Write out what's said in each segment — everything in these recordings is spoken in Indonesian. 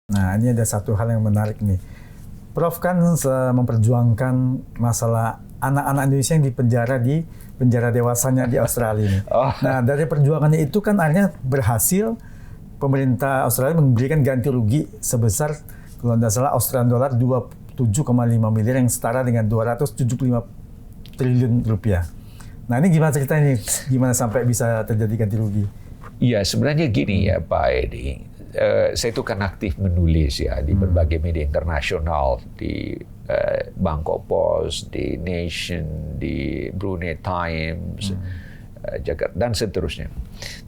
Nah, ini ada satu hal yang menarik nih. Prof kan memperjuangkan masalah anak-anak Indonesia yang dipenjara di penjara dewasanya di Australia ini. Nah, dari perjuangannya itu kan akhirnya berhasil pemerintah Australia memberikan ganti rugi sebesar kalau tidak salah Australian dollar 27,5 miliar yang setara dengan 275 triliun rupiah. Nah, ini gimana ceritanya? Gimana sampai bisa terjadi ganti rugi? Iya, sebenarnya gini ya Pak Edi. Saya itu kan aktif menulis ya di berbagai media internasional, di Bangkok Post, di Nation, di Brunei Times, Jakarta, dan seterusnya.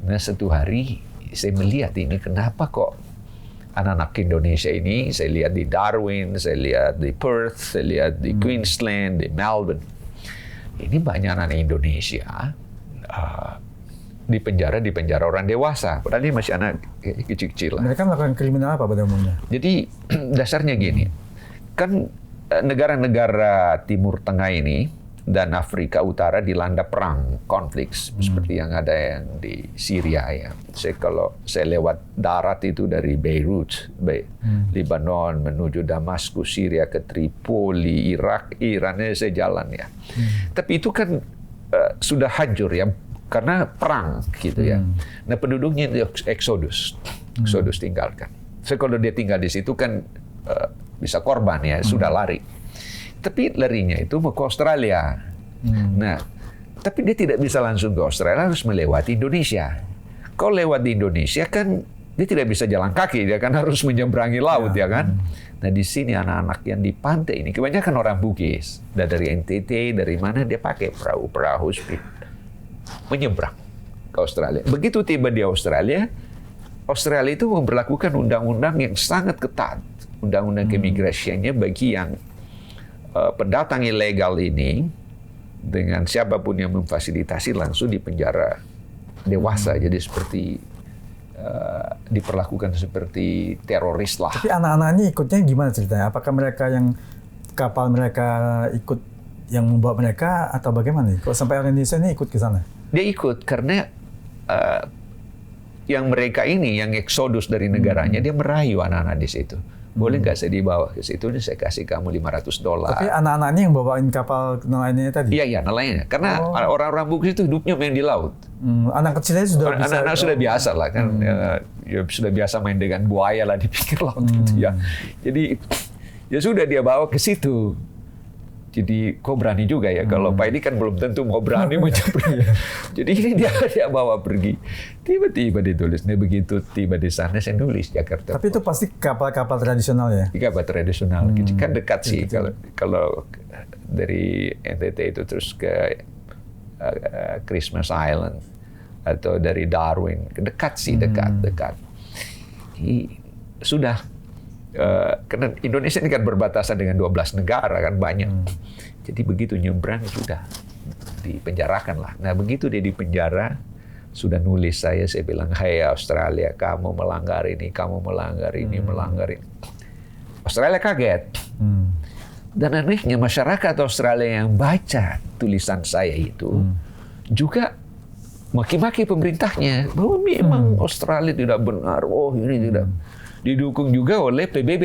Nah, satu hari saya melihat ini, kenapa kok anak-anak Indonesia ini, saya lihat di Darwin, saya lihat di Perth, saya lihat di Queensland, di Melbourne. Ini banyak anak Indonesia di penjara orang dewasa. Padahal ini masih anak kecil-kecil. Mereka melakukan kriminal apa pada umumnya? Jadi dasarnya gini, kan negara-negara Timur Tengah ini dan Afrika Utara dilanda perang, konflik seperti yang ada yang di Syria ya. Kalau saya lewat darat itu dari Beirut, Lebanon menuju Damaskus, Syria ke Tripoli, Irak, Iran, saya jalan ya. Tapi itu kan sudah hancur ya. Karena perang gitu ya. Nah, penduduknya eksodus tinggalkan. So, kalau dia tinggal di situ kan bisa korban ya, sudah lari. Tapi larinya itu mau ke Australia. Nah, tapi dia tidak bisa langsung ke Australia, harus melewati Indonesia. Kalau lewat di Indonesia kan dia tidak bisa jalan kaki, dia kan harus menyeberangi laut ya kan. Nah, di sini anak-anak yang di pantai ini kebanyakan orang Bugis. Dari NTT, dari mana dia pakai perahu menyeberang ke Australia. Begitu tiba di Australia, Australia itu memberlakukan undang-undang yang sangat ketat. Undang-undang keimigrasiannya bagi yang pendatang ilegal ini, dengan siapapun yang memfasilitasi langsung di penjara dewasa. Jadi seperti diperlakukan seperti teroris lah. Tapi anak-anak ini ikutnya gimana ceritanya? Apakah mereka yang kapal mereka ikut yang membawa mereka atau bagaimana? Kalau sampai orang Indonesia ini ikut ke sana? Dia ikut karena yang mereka ini, yang eksodus dari negaranya, dia merayu anak-anak di situ. Boleh nggak saya dibawa ke situ? Saya kasih kamu $500. Tapi anak-anak ini yang bawain kapal nelayannya tadi? Iya, nelayannya. Karena orang-orang Bugis itu hidupnya main di laut. Anak kecilnya sudah bisa? Anak-anak sudah biasa lah kan. Ya, sudah biasa main dengan buaya lah di pinggir laut gitu ya. Jadi ya sudah dia bawa ke situ. Jadi kok berani juga ya, kalau Pak ini kan belum tentu mau berani menyeberang. Jadi ini dia bawa pergi. Tiba-tiba ditulis, nih begitu tiba di sana saya nulis Jakarta. Tapi itu pasti kapal-kapal tradisional ya? Kapal tradisional, kan dekat sih. Kalau dari NTT itu terus ke Christmas Island atau dari Darwin, dekat sih, dekat. Jadi, sudah. Karena Indonesia ini kan berbatasan dengan 12 negara kan banyak. Jadi begitu nyebrang sudah dipenjarakan lah. Nah, begitu dia dipenjara, sudah nulis saya bilang, "Hai Australia, kamu melanggar ini, melanggar ini." Australia kaget. Dan anehnya masyarakat Australia yang baca tulisan saya itu juga maki-maki pemerintahnya bahwa memang Australia tidak benar. Oh, ini tidak. Didukung juga oleh PBB,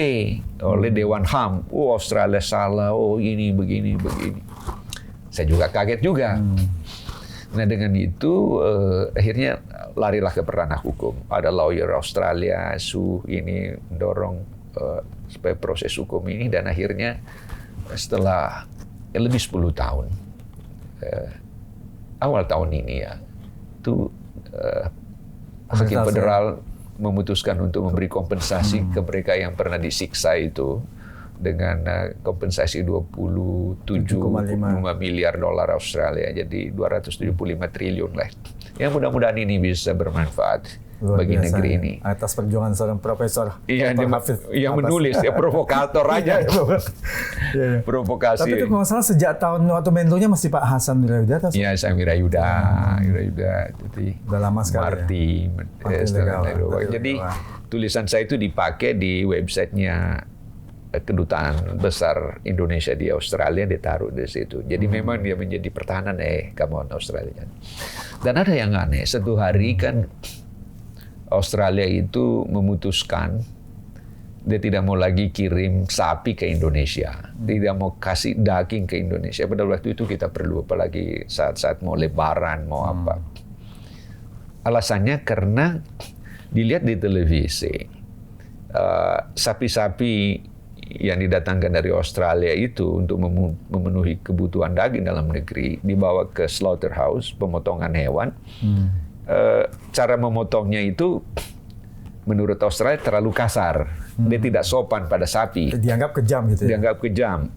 oleh Dewan HAM. Oh, Australia salah, oh ini begini. Saya juga kaget juga. Nah, dengan itu akhirnya larilah ke ranah hukum. Ada lawyer Australia, ini mendorong supaya proses hukum ini, dan akhirnya setelah lebih 10 tahun, awal tahun ini ya, itu Hakim Federal memutuskan untuk memberi kompensasi ke mereka yang pernah disiksa itu dengan kompensasi 27,5 miliar dolar Australia, jadi 275 triliun lah. Yang mudah-mudahan ini bisa bermanfaat bagi negeri ini. Atas perjuangan seorang profesor. Iya, yang menulis ya provokator aja. Provokasi. Tapi itu kalau salah sejak tahun waktu mentonya masih Pak Hasan Wirayuda. Iya, saya Wirayuda. Jadi udah lama sekali. Jadi tulisan saya itu dipakai di websitenya Kedutaan Besar Indonesia di Australia, ditaruh di situ. Jadi memang dia menjadi pertahanan kamu Australia. Dan ada yang aneh, satu hari kan Australia itu memutuskan Dia tidak mau lagi kirim sapi ke Indonesia, tidak mau kasih daging ke Indonesia. Pada waktu itu kita perlu, apalagi saat-saat mau Lebaran, mau apa. Alasannya karena dilihat di televisi, sapi-sapi yang didatangkan dari Australia itu untuk memenuhi kebutuhan daging dalam negeri dibawa ke slaughterhouse, pemotongan hewan. Cara memotongnya itu menurut Australia terlalu kasar. Dia tidak sopan pada sapi. Dianggap kejam gitu ya? Dianggap kejam.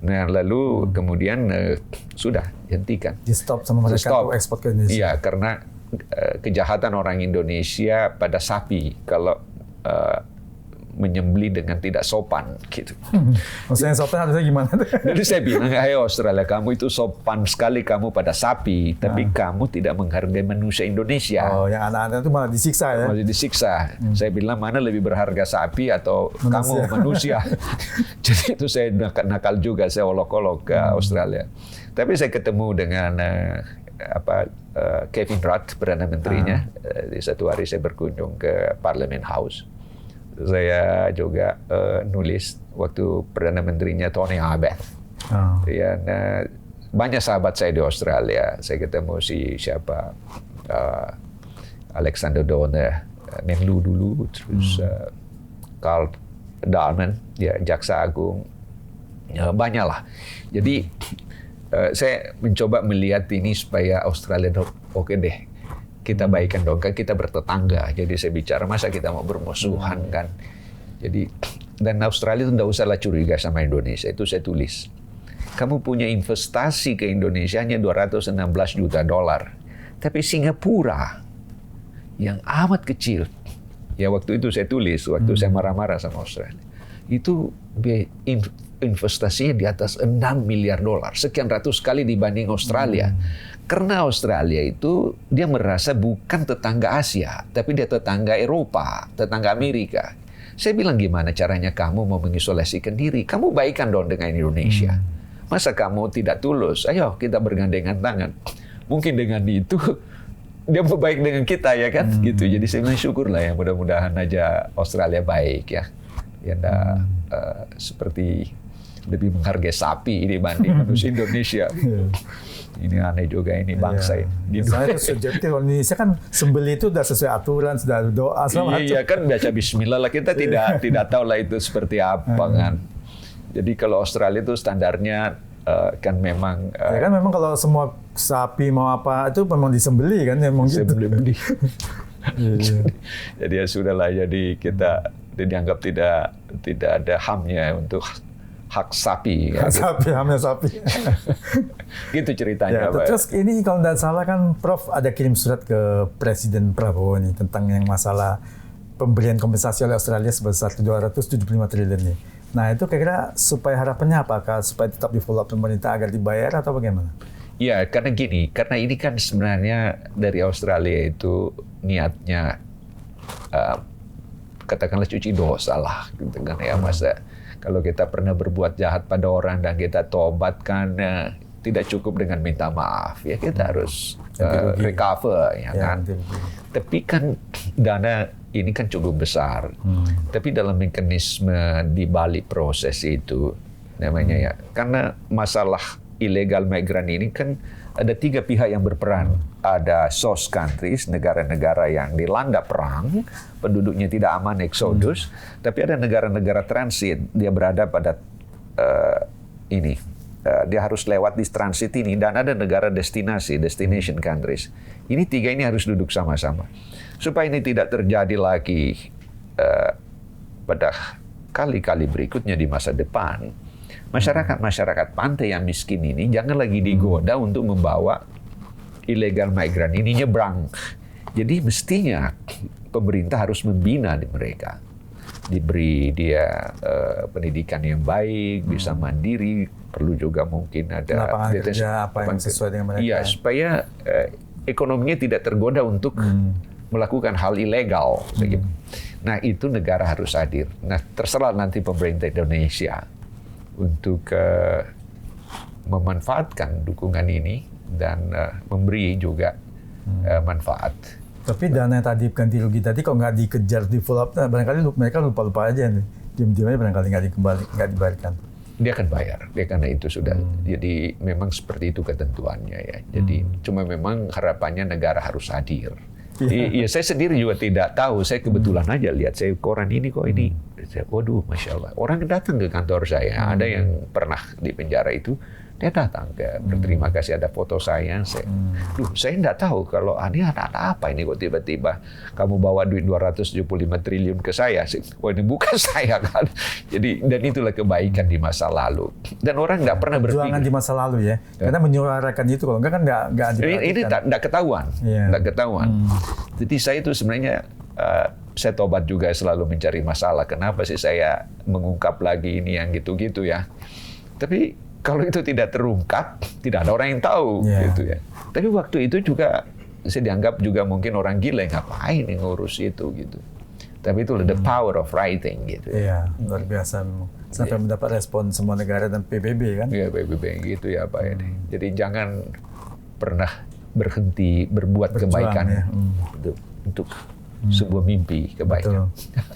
Nah, lalu kemudian sudah dihentikan. Di stop sama mereka untuk ekspor ke Indonesia. Iya, karena kejahatan orang Indonesia pada sapi kalau menyembelih dengan tidak sopan gitu. Maksudnya sopan harusnya gimana? Jadi saya bilang, "Hai Australia, kamu itu sopan sekali kamu pada sapi, tapi kamu tidak menghargai manusia Indonesia." Oh, yang anak-anak itu malah disiksa ya? Malah disiksa. Saya bilang, mana lebih berharga sapi atau kamu manusia? Jadi itu saya nakal juga, saya olok-olok ke Australia. Tapi saya ketemu dengan Kevin Rudd, Perdana Menterinya. Di satu hari saya berkunjung ke Parliament House. Saya juga nulis waktu Perdana Menterinya Tony Abbott. Ya, banyak sahabat saya di Australia. Saya ketemu Alexander Donner, Menlu dulu, terus Carl Darman, ya, Jaksa Agung. Ya, banyak lah. Jadi saya mencoba melihat ini supaya Australia oke deh. Kita baikan dong, kan kita bertetangga. Jadi saya bicara, masa kita mau bermusuhan kan? Jadi, dan Australia itu tidak usahlah curiga sama Indonesia. Itu saya tulis. Kamu punya investasi ke Indonesia hanya $216 juta. Tapi Singapura yang amat kecil. Ya waktu itu saya tulis, waktu saya marah-marah sama Australia. Itu investasinya di atas $6 miliar. Sekian ratus kali dibanding Australia. Karena Australia itu dia merasa bukan tetangga Asia, tapi dia tetangga Eropa, tetangga Amerika. Saya bilang, gimana caranya kamu mau mengisolasikan diri? Kamu baikkan dong dengan Indonesia. Masa kamu tidak tulus? Ayo kita bergandengan tangan. Mungkin dengan itu dia baik dengan kita ya kan? Gitu. Jadi saya syukurlah ya, mudah-mudahan aja Australia baik ya. Ya seperti lebih menghargai sapi dibanding manusia Indonesia. Ini aneh juga ini bangsa ini. Misalnya subjektif, kalau Indonesia kan sembelih itu sudah sesuai aturan, sudah doa segala macam. Iya kan baca Bismillah lah, kita tidak tahu lah itu seperti apa kan. Jadi kalau Australia itu standarnya kan memang. Ya kan memang kalau semua sapi mau apa itu memang disembelih kan, memang gitu. Disembelih. Jadi ya sudahlah, jadi kita dianggap tidak ada HAM-nya untuk hak sapi. Hak sapi, hamnya sapi. Gitu ceritanya. Ya, terus ini kalau tidak salah kan Prof ada kirim surat ke Presiden Prabowo nih tentang yang masalah pemberian kompensasi oleh Australia sebesar 275 triliun nih. Nah itu kira-kira supaya harapannya apakah supaya tetap di follow up pemerintah agar dibayar atau bagaimana? Ya karena gini, karena ini kan sebenarnya dari Australia itu niatnya katakanlah cuci dosa lah, gitu kan ya, masa kalau kita pernah berbuat jahat pada orang dan kita tobat kan tidak cukup dengan minta maaf ya, kita harus recover ya kan. Tapi kan dana ini kan cukup besar. Tapi dalam mekanisme di balik proses itu namanya ya, karena masalah illegal migran ini kan ada 3 pihak yang berperan. Ada source countries, negara-negara yang dilanda perang, penduduknya tidak aman, exodus. Tapi ada negara-negara transit, dia berada pada dia harus lewat di transit ini. Dan ada negara destinasi, destination countries. Ini 3 ini harus duduk sama-sama. Supaya ini tidak terjadi lagi pada kali-kali berikutnya di masa depan. Masyarakat pantai yang miskin ini jangan lagi digoda untuk membawa illegal migran ini nyebrang. Jadi mestinya pemerintah harus membina mereka. Diberi dia pendidikan yang baik, bisa mandiri, perlu juga mungkin ada lapangan kerja apa yang sesuai dengan mereka. Iya, supaya ekonominya tidak tergoda untuk melakukan hal ilegal. Nah, itu negara harus hadir. Nah, terserah nanti pemerintah Indonesia untuk memanfaatkan dukungan ini dan memberi juga manfaat. Tapi dana yang tadi ganti rugi tadi kok nggak dikejar di follow up, barangkali mereka lupa-lupa aja nih. Diam-diam aja barangkali nggak dibayarkan. Dia akan bayar, dia karena itu sudah. Jadi memang seperti itu ketentuannya ya. Jadi cuma memang harapannya negara harus hadir. Iya, saya sendiri juga tidak tahu. Saya kebetulan aja lihat saya koran ini kok ini. Waduh, masya Allah. Orang datang ke kantor saya. Ada yang pernah di penjara itu. Dia datang ke berterima kasih, ada foto saya. Saya nggak tahu kalau ini ada apa ini kok tiba-tiba kamu bawa duit 275 triliun ke saya. Wah, ini bukan saya kan. Jadi dan itulah kebaikan di masa lalu. Dan orang nggak pernah berpikir. Perjuangan di masa lalu ya. Karena menyuarakan itu kalau enggak kan nggak diperhatikan. Ini nggak ketahuan, nggak ketahuan. Jadi saya itu sebenarnya saya tobat juga selalu mencari masalah. Kenapa sih saya mengungkap lagi ini yang gitu-gitu ya? Tapi kalau itu tidak terungkap, tidak ada orang yang tahu, gitu ya. Tapi waktu itu juga saya dianggap juga mungkin orang gila, ngapain yang ngurus itu, gitu. Tapi itu the power of writing, gitu. Iya, luar biasa. Sampai mendapat respon semua negara dan PBB kan? Iya, PBB gitu ya Pak. Jadi jangan pernah berhenti berbuat kebaikan ya. Untuk sebuah mimpi kebaikan. Betul.